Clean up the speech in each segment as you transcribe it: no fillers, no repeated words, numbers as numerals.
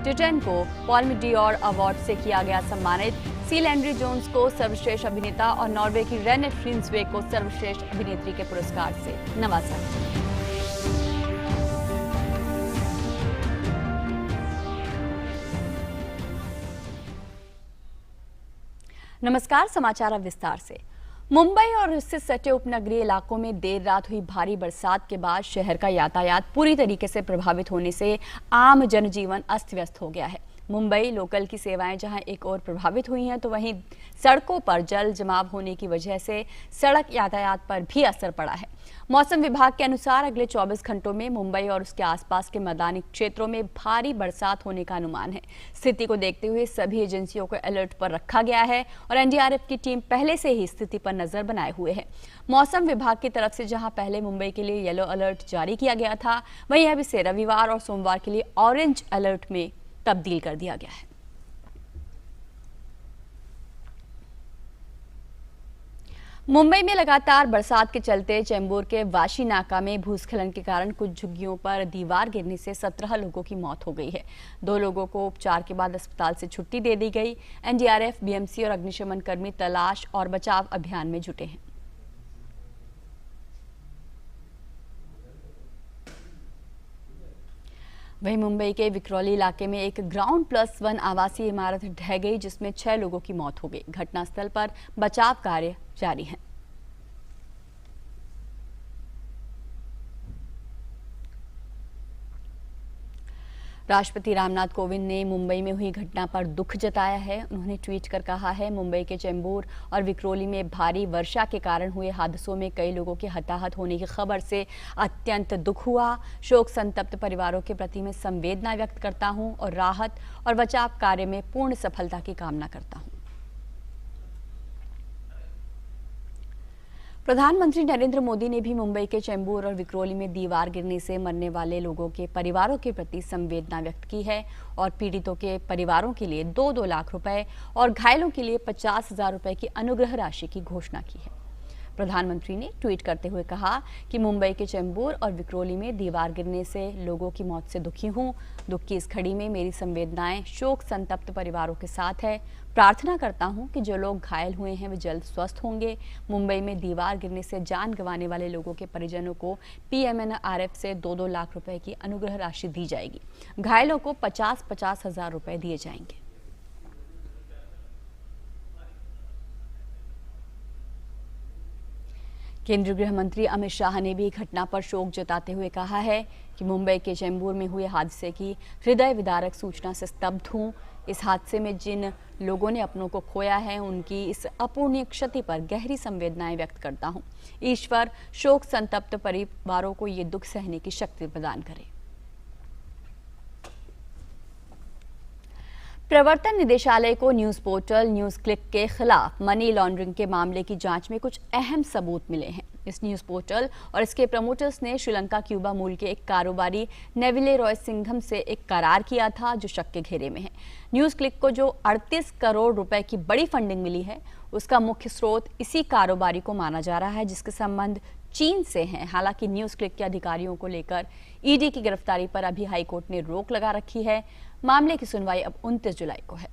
Teton को palm Dior award से किया गया सम्मानित। सील हेनरी जोन्स को सर्वश्रेष्ठ अभिनेता और नॉर्वे की रेने फ्रिंसवे को सर्वश्रेष्ठ अभिनेत्री के पुरस्कार से नवाजा। नमस्कार, समाचार अब विस्तार से। मुंबई और उससे सटे उपनगरीय इलाकों में देर रात हुई भारी बरसात के बाद शहर का यातायात पूरी तरीके से प्रभावित होने से आम जनजीवन अस्त व्यस्त हो गया है। मुंबई लोकल की सेवाएं जहां एक ओर प्रभावित हुई हैं, तो वहीं सड़कों पर जल जमाव होने की वजह से सड़क यातायात पर भी असर पड़ा है। मौसम विभाग के अनुसार अगले 24 घंटों में मुंबई और उसके आसपास के मैदानी क्षेत्रों में भारी बरसात होने का अनुमान है। स्थिति को देखते हुए सभी एजेंसियों को अलर्ट पर रखा गया है और एनडीआरएफ की टीम पहले से ही स्थिति पर नजर बनाए हुए है। मौसम विभाग की तरफ से जहां पहले मुंबई के लिए येलो अलर्ट जारी किया गया था, वहीं अब इसे रविवार और सोमवार के लिए ऑरेंज अलर्ट में तब्दील कर दिया गया है। मुंबई में लगातार बरसात के चलते चेंबूर के वाशी नाका में भूस्खलन के कारण कुछ झुग्गियों पर दीवार गिरने से 17 लोगों की मौत हो गई है। 2 लोगों को उपचार के बाद अस्पताल से छुट्टी दे दी गई। एनडीआरएफ, बीएमसी और अग्निशमन कर्मी तलाश और बचाव अभियान में जुटे हैं। वहीं मुंबई के विक्रोली इलाके में एक ग्राउंड+1 आवासीय इमारत ढह गई, जिसमें 6 लोगों की मौत हो गई। घटनास्थल पर बचाव कार्य जारी है। राष्ट्रपति रामनाथ कोविंद ने मुंबई में हुई घटना पर दुख जताया है। उन्होंने ट्वीट कर कहा है, मुंबई के चेंबूर और विक्रोली में भारी वर्षा के कारण हुए हादसों में कई लोगों के हताहत होने की खबर से अत्यंत दुख हुआ। शोक संतप्त परिवारों के प्रति मैं संवेदना व्यक्त करता हूं और राहत और बचाव कार्य में पूर्ण सफलता की कामना करता हूं। प्रधानमंत्री नरेंद्र मोदी ने भी मुंबई के चेंबूर और विक्रोली में दीवार गिरने से मरने वाले लोगों के परिवारों के प्रति संवेदना व्यक्त की है और पीड़ितों के परिवारों के लिए 2-2 लाख रुपए और घायलों के लिए 50,000 रुपए की अनुग्रह राशि की घोषणा की है। प्रधानमंत्री ने ट्वीट करते हुए कहा कि मुंबई के चेंबूर और विक्रोली में दीवार गिरने से लोगों की मौत से दुखी हूं। दुख की इस घड़ी में मेरी संवेदनाएं शोक संतप्त परिवारों के साथ है। प्रार्थना करता हूं कि जो लोग घायल हुए हैं वे जल्द स्वस्थ होंगे। मुंबई में दीवार गिरने से जान गंवाने वाले लोगों के परिजनों को पीएमएनआरएफ से 2-2 लाख रुपए की अनुग्रह राशि दी जाएगी। घायलों को 50-50 हजार रुपए दिए जाएंगे। केंद्रीय गृह मंत्री अमित शाह ने भी घटना पर शोक जताते हुए कहा है कि मुंबई के चेंबूर में हुए हादसे की हृदय विदारक सूचना से स्तब्ध हूं। इस हादसे में जिन लोगों ने अपनों को खोया है, उनकी इस अपूर्णीय क्षति पर गहरी संवेदनाएं व्यक्त करता हूं। ईश्वर शोक संतप्त परिवारों को ये दुख सहने की शक्ति प्रदान करे। प्रवर्तन निदेशालय को न्यूज पोर्टल न्यूज क्लिक के खिलाफ मनी लॉन्ड्रिंग के मामले की जांच में कुछ अहम सबूत मिले हैं। इस न्यूज पोर्टल और इसके प्रमोटर्स ने श्रीलंका क्यूबा मूल के एक कारोबारी नेविले रॉय सिंघम से एक करार किया था, जो शक के घेरे में है। न्यूज क्लिक को जो 38 करोड़ रुपए की बड़ी फंडिंग मिली है, उसका मुख्य स्रोत इसी कारोबारी को माना जा रहा है, जिसके संबंध चीन से हैं। हालांकि न्यूज क्लिक के अधिकारियों को लेकर ईडी की गिरफ्तारी पर अभी हाईकोर्ट ने रोक लगा रखी है। मामले की सुनवाई अब 29 जुलाई को है।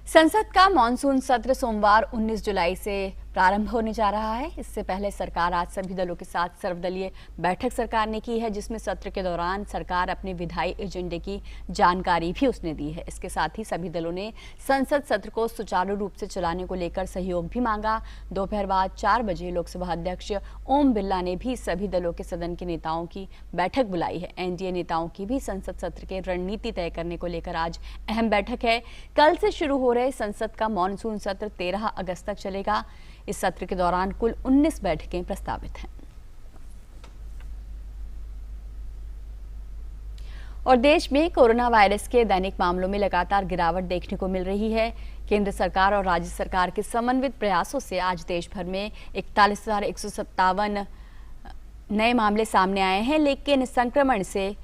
संसद का मॉनसून सत्र सोमवार 19 जुलाई से प्रारंभ होने जा रहा है। इससे पहले सरकार आज सभी दलों के साथ सर्वदलीय बैठक सरकार ने की है, जिसमें सत्र के दौरान सरकार अपने विधायी एजेंडे की जानकारी भी उसने दी है। इसके साथ ही सभी दलों ने संसद सत्र को सुचारू रूप से चलाने को लेकर सहयोग भी मांगा। दोपहर बाद 4 बजे लोकसभा अध्यक्ष ओम बिरला ने भी सभी दलों के सदन के नेताओं की बैठक बुलाई है। एनडीए नेताओं की भी संसद सत्र के रणनीति तय करने को लेकर आज अहम बैठक है। कल से शुरू हो रहे संसद का मॉनसून सत्र 13 अगस्त तक चलेगा। इस सत्र के दौरान कुल 19 बैठकें प्रस्तावित हैं। और देश में कोरोना वायरस के दैनिक मामलों में लगातार गिरावट देखने को मिल रही है। केंद्र सरकार और राज्य सरकार के समन्वित प्रयासों से आज देश भर में 41,157 नए मामले सामने आए हैं, लेकिन इस संक्रमण से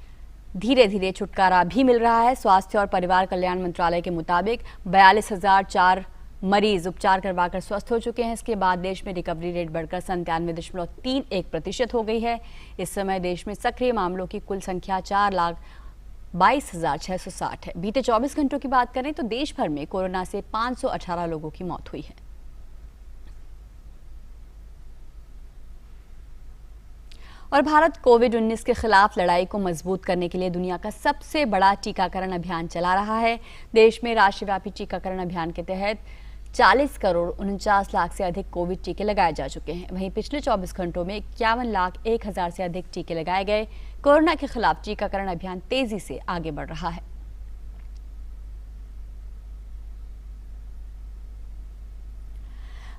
धीरे धीरे छुटकारा भी मिल रहा है। स्वास्थ्य और परिवार कल्याण मंत्रालय के मुताबिक 42,004 मरीज उपचार करवाकर स्वस्थ हो चुके हैं। इसके बाद देश में रिकवरी रेट बढ़कर 97.31% हो गई है। इस समय देश में सक्रिय मामलों की कुल संख्या 4,22,660 है। बीते 24 घंटों की बात करें तो देश भर में कोरोना से 518 लोगों की मौत हुई है। और भारत कोविड-19 के खिलाफ लड़ाई को मजबूत करने के लिए दुनिया का सबसे बड़ा टीकाकरण अभियान चला रहा है। देश में राष्ट्रव्यापी टीकाकरण अभियान के तहत 40 करोड़ 49 लाख से अधिक कोविड टीके लगाए जा चुके हैं। वहीं पिछले 24 घंटों में 51,01,000 से अधिक टीके लगाए गए। कोरोना के खिलाफ टीकाकरण अभियान तेजी से आगे बढ़ रहा है।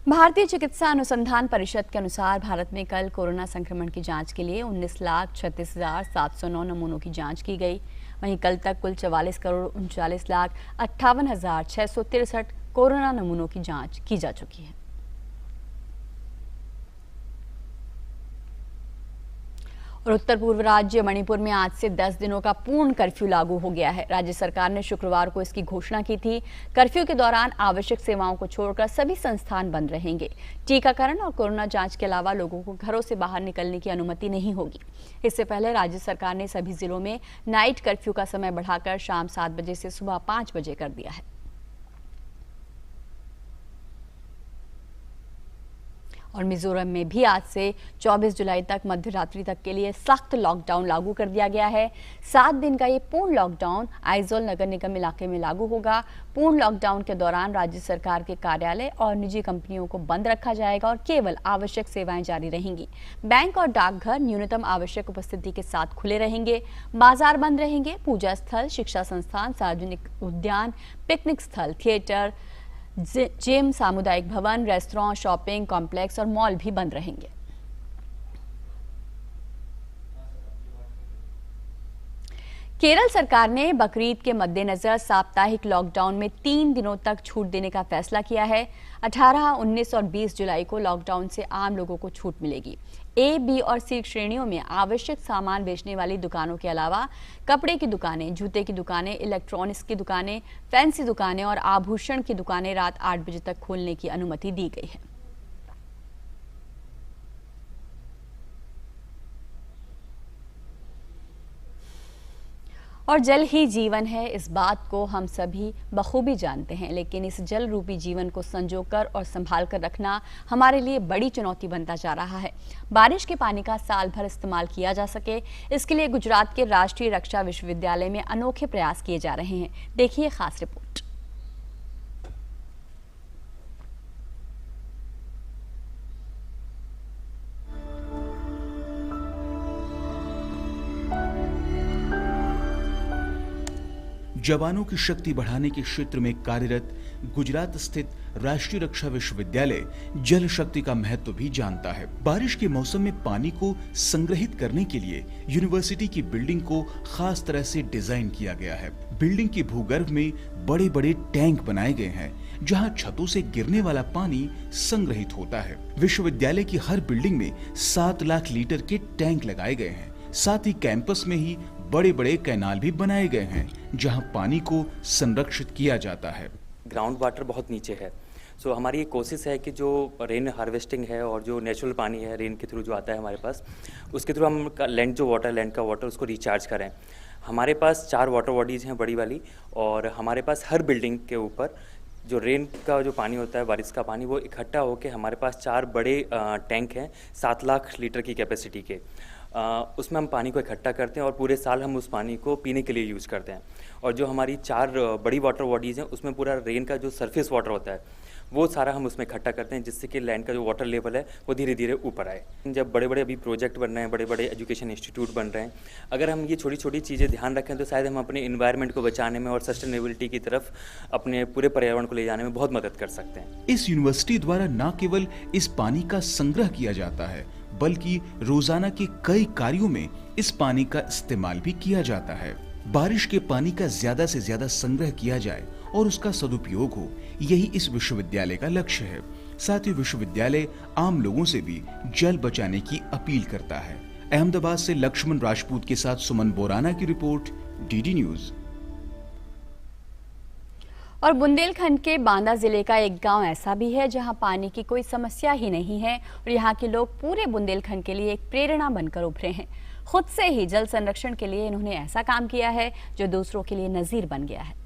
भारतीय चिकित्सा अनुसंधान परिषद के अनुसार भारत में कल कोरोना संक्रमण की जांच के लिए 19,36,709 नमूनों की जांच की गई। वहीं कल तक कुल 44 करोड़ 39,58,663 कोरोना नमूनों की जांच की जा चुकी है। और उत्तर पूर्व राज्य मणिपुर में आज से 10 दिनों का पूर्ण कर्फ्यू लागू हो गया है। राज्य सरकार ने शुक्रवार को इसकी घोषणा की थी। कर्फ्यू के दौरान आवश्यक सेवाओं को छोड़कर सभी संस्थान बंद रहेंगे। टीकाकरण और कोरोना जांच के अलावा लोगों को घरों से बाहर निकलने की अनुमति नहीं होगी। इससे पहले राज्य सरकार ने सभी जिलों में नाइट कर्फ्यू का समय बढ़ाकर शाम 7 बजे से सुबह 5 बजे कर दिया है। और मिजोरम में भी आज से 24 जुलाई तक मध्य रात्रि तक के लिए सख्त लॉकडाउन लागू कर दिया गया है। 7 दिन का ये पूर्ण लॉकडाउन आइजोल नगर निगम इलाके में लागू होगा। पूर्ण लॉकडाउन के दौरान राज्य सरकार के कार्यालय और निजी कंपनियों को बंद रखा जाएगा और केवल आवश्यक सेवाएं जारी रहेंगी। बैंक और डाकघर न्यूनतम आवश्यक उपस्थिति के साथ खुले रहेंगे। बाजार बंद रहेंगे। पूजा स्थल, शिक्षा संस्थान, सार्वजनिक उद्यान, पिकनिक स्थल, थिएटर, जिम, सामुदायिक भवन, रेस्तरां, शॉपिंग कॉम्प्लेक्स और मॉल भी बंद रहेंगे। केरल सरकार ने बकरीद के मद्देनजर साप्ताहिक लॉकडाउन में 3 दिनों तक छूट देने का फैसला किया है। 18, 19 और 20 जुलाई को लॉकडाउन से आम लोगों को छूट मिलेगी। ए, बी और सी श्रेणियों में आवश्यक सामान बेचने वाली दुकानों के अलावा कपड़े की दुकानें, जूते की दुकानें, इलेक्ट्रॉनिक्स की दुकानें, फैंसी दुकानें और आभूषण की दुकानें रात 8 बजे तक खोलने की अनुमति दी गई है। और जल ही जीवन है, इस बात को हम सभी बखूबी जानते हैं, लेकिन इस जल रूपी जीवन को संजोकर और संभाल कर रखना हमारे लिए बड़ी चुनौती बनता जा रहा है। बारिश के पानी का साल भर इस्तेमाल किया जा सके, इसके लिए गुजरात के राष्ट्रीय रक्षा विश्वविद्यालय में अनोखे प्रयास किए जा रहे हैं। देखिए खास रिपोर्ट। जवानों की शक्ति बढ़ाने के क्षेत्र में कार्यरत गुजरात स्थित राष्ट्रीय रक्षा विश्वविद्यालय जल शक्ति का महत्व भी जानता है। बारिश के मौसम में पानी को संग्रहित करने के लिए यूनिवर्सिटी की बिल्डिंग को खास तरह से डिजाइन किया गया है। बिल्डिंग के भूगर्भ में बड़े बड़े टैंक बनाए गए हैं, जहां छतों से गिरने वाला पानी संग्रहित होता है। विश्वविद्यालय की हर बिल्डिंग में 7 लाख लीटर के टैंक लगाए गए हैं। साथ ही कैंपस में ही बड़े बड़े कैनाल भी बनाए गए हैं, जहां पानी को संरक्षित किया जाता है। ग्राउंड वाटर बहुत नीचे है, सो हमारी ये कोशिश है कि जो रेन हार्वेस्टिंग है और जो नेचुरल पानी है रेन के थ्रू जो आता है हमारे पास, उसके थ्रू हम लैंड का वाटर उसको रिचार्ज करें। हमारे पास 4 वाटर बॉडीज़ हैं बड़ी वाली, और हमारे पास हर बिल्डिंग के ऊपर जो रेन का जो पानी होता है, बारिश का पानी, वो इकट्ठा होकर हमारे पास 4 बड़े टैंक हैं 7 लाख लीटर की कैपेसिटी के। उसमें हम पानी को इकट्ठा करते हैं और पूरे साल हम उस पानी को पीने के लिए यूज़ करते हैं। और जो हमारी 4 बड़ी वाटर बॉडीज़ हैं, उसमें पूरा रेन का जो सरफेस वाटर होता है वो सारा हम उसमें इकट्ठा करते हैं, जिससे कि लैंड का जो वाटर लेवल है वो धीरे धीरे ऊपर आए। जब बड़े बड़े अभी प्रोजेक्ट बन रहे हैं, बड़े बड़े एजुकेशन इंस्टीट्यूट बन रहे हैं, अगर हम ये छोटी छोटी चीज़ें ध्यान रखें तो शायद हम अपने इन्वायरमेंट को बचाने में और सस्टेनेबिलिटी की तरफ अपने पूरे पर्यावरण को ले जाने में बहुत मदद कर सकते हैं। इस यूनिवर्सिटी द्वारा न केवल इस पानी का संग्रह किया जाता है, बल्कि रोजाना के कई कार्यों में इस पानी का इस्तेमाल भी किया जाता है। बारिश के पानी का ज्यादा से ज्यादा संग्रह किया जाए और उसका सदुपयोग हो, यही इस विश्वविद्यालय का लक्ष्य है। साथ ही विश्वविद्यालय आम लोगों से भी जल बचाने की अपील करता है। अहमदाबाद से लक्ष्मण राजपूत के साथ सुमन बोराना की रिपोर्ट, डीडी न्यूज। और बुंदेलखंड के बांदा जिले का एक गांव ऐसा भी है जहां पानी की कोई समस्या ही नहीं है और यहां के लोग पूरे बुंदेलखंड के लिए एक प्रेरणा बनकर उभरे हैं। खुद से ही जल संरक्षण के लिए इन्होंने ऐसा काम किया है जो दूसरों के लिए नजीर बन गया है।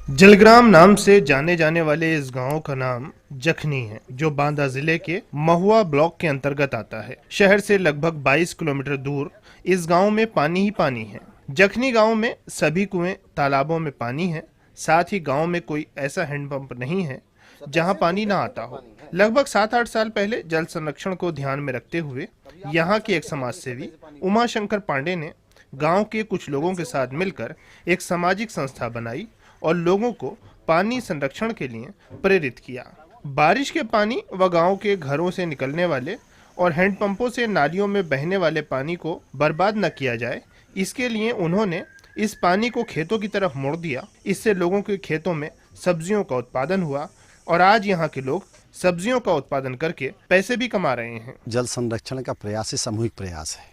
जलग्राम नाम से जाने जाने वाले इस गांव का नाम जखनी है, जो बांदा जिले के महुआ ब्लॉक के अंतर्गत आता है। शहर से लगभग 22 किलोमीटर दूर इस गांव में पानी ही पानी है। जखनी गांव में सभी कुएं तालाबों में पानी है। साथ ही गांव में कोई ऐसा हैंडपंप नहीं है जहां पानी ना आता हो। लगभग 7-8 साल पहले जल संरक्षण को ध्यान में रखते हुए यहां के एक समाज सेवी उमा शंकर पांडे ने गांव के कुछ लोगों के साथ मिलकर एक सामाजिक संस्था बनाई और लोगों को पानी संरक्षण के लिए प्रेरित किया। बारिश के पानी व गांव के घरों से निकलने वाले और हैंडपंपों से नालियों में बहने वाले पानी को बर्बाद न किया जाए, इसके लिए उन्होंने इस पानी को खेतों की तरफ मोड़ दिया। इससे लोगों के खेतों में सब्जियों का उत्पादन हुआ और आज यहाँ के लोग सब्जियों का उत्पादन करके पैसे भी कमा रहे हैं। जल संरक्षण का प्रयास सामूहिक प्रयास है।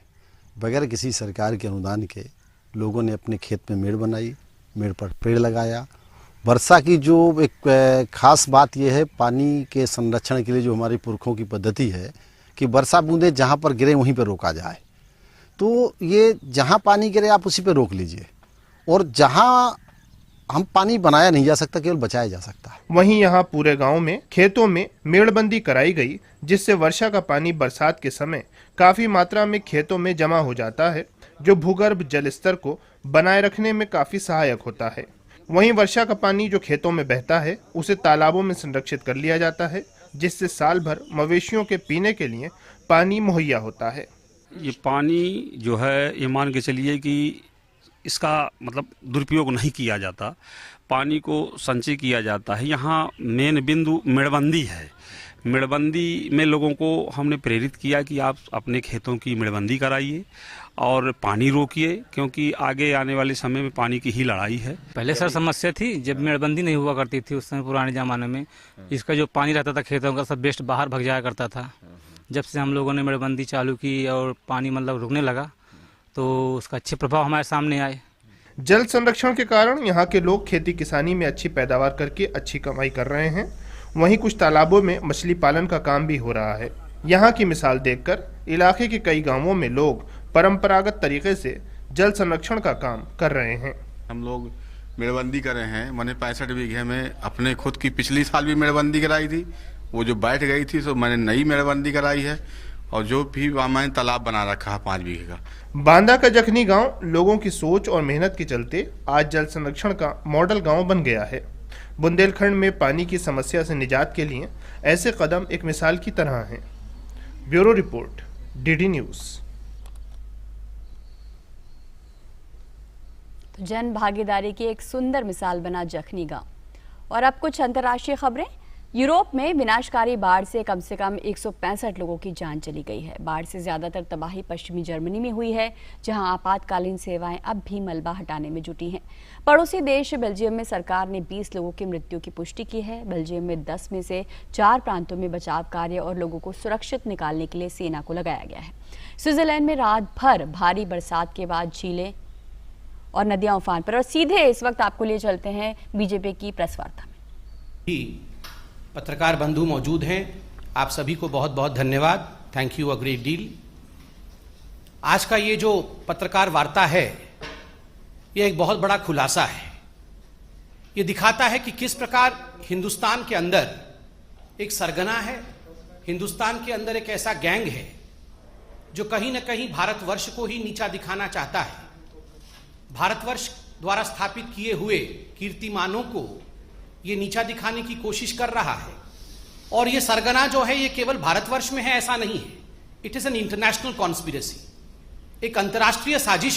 बगैर किसी सरकार के अनुदान के लोगों ने अपने खेत में मेड़ बनाई, मेड़ पर पेड़ लगाया। वर्षा की जो एक खास बात यह है, पानी के संरक्षण के लिए जो हमारी पुरखों की पद्धति है कि वर्षा बूंदें जहाँ पर गिरे वहीं पर रोका जाए। तो ये जहाँ पानी गिरे आप उसी पे रोक लीजिए और जहाँ हम पानी बनाया नहीं जा सकता केवल बचाया जा सकता है। वहीं यहाँ पूरे गांव में खेतों में मेड़बंदी कराई गई, जिससे वर्षा का पानी बरसात के समय काफी मात्रा में खेतों में जमा हो जाता है, जो भूगर्भ जल स्तर को बनाए रखने में काफी सहायक होता है। वहीं वर्षा का पानी जो खेतों में बहता है उसे तालाबों में संरक्षित कर लिया जाता है, जिससे साल भर मवेशियों के पीने के लिए पानी मुहैया होता है। ये पानी जो है ये मान के चलिए कि इसका मतलब दुरुपयोग नहीं किया जाता, पानी को संचय किया जाता है। यहाँ मेन बिंदु मेड़बंदी है। मेड़बंदी में लोगों को हमने प्रेरित किया कि आप अपने खेतों की मेड़बंदी कराइए और पानी रोकिए, क्योंकि आगे आने वाले समय में पानी की ही लड़ाई है। पहले सर समस्या थी जब मेड़बंदी नहीं हुआ करती थी उस समय पुराने ज़माने में, इसका जो पानी रहता था खेतों का सब वेस्ट बाहर भग जाया करता था। जब से हम लोगों ने मेड़बंदी चालू की और पानी मतलब रुकने लगा तो उसका अच्छे प्रभाव हमारे सामने आए। जल संरक्षण के कारण यहाँ के लोग खेती किसानी में अच्छी पैदावार करके अच्छी कमाई कर रहे हैं। वहीं कुछ तालाबों में मछली पालन का काम भी हो रहा है। यहाँ की मिसाल देखकर इलाके के कई गांवों में लोग परंपरागत तरीके से जल संरक्षण का काम कर रहे हैं। हम लोग मेड़बंदी कर रहे हैं। मैंने 65 बीघे में अपने खुद की पिछली साल भी मेड़बंदी कराई थी, वो जो बैठ गई थी तो मैंने नई मेड़बंदी कराई है और जो भी मैंने तालाब बना रखा है 5 बीघे का। बांदा का जखनी गांव लोगों की सोच और मेहनत के चलते आज जल संरक्षण का मॉडल गांव बन गया है। बुंदेलखंड में पानी की समस्या से निजात के लिए ऐसे कदम एक मिसाल की तरह हैं। Bureau report, DD news. जन भागीदारी की एक सुंदर मिसाल बना जखनी गांव। और अब कुछ अंतर्राष्ट्रीय खबरें। यूरोप में विनाशकारी बाढ़ से कम 165 लोगों की जान चली गई है। बाढ़ से ज्यादातर तबाही पश्चिमी जर्मनी में हुई है, जहां आपातकालीन सेवाएं अब भी मलबा हटाने में जुटी हैं। पड़ोसी देश बेल्जियम में सरकार ने 20 लोगों की मृत्यु की पुष्टि की है। बेल्जियम में 10 में से 4 प्रांतों में बचाव कार्य और लोगों को सुरक्षित निकालने के लिए सेना को लगाया गया है। स्विट्जरलैंड में रात भर भारी बरसात के बाद झीलें और नदियां उफान पर। और सीधे इस वक्त आपको लिए चलते हैं बीजेपी की प्रेस वार्ता में। पत्रकार बंधु मौजूद हैं, आप सभी को बहुत बहुत धन्यवाद। Thank you a great deal. आज का ये जो पत्रकार वार्ता है ये एक बहुत बड़ा खुलासा है। ये दिखाता है कि किस प्रकार हिंदुस्तान के अंदर एक सरगना है, हिंदुस्तान के अंदर एक ऐसा गैंग है जो कहीं ना कहीं भारतवर्ष को ही नीचा दिखाना चाहता है। भारतवर्ष द्वारा स्थापित किए हुए कीर्तिमानों को ये नीचा दिखाने की कोशिश कर रहा है। और ये सरगना जो है ये केवल भारतवर्ष में है ऐसा नहीं है, it is an international conspiracy, एक अंतर्राष्ट्रीय साजिश है।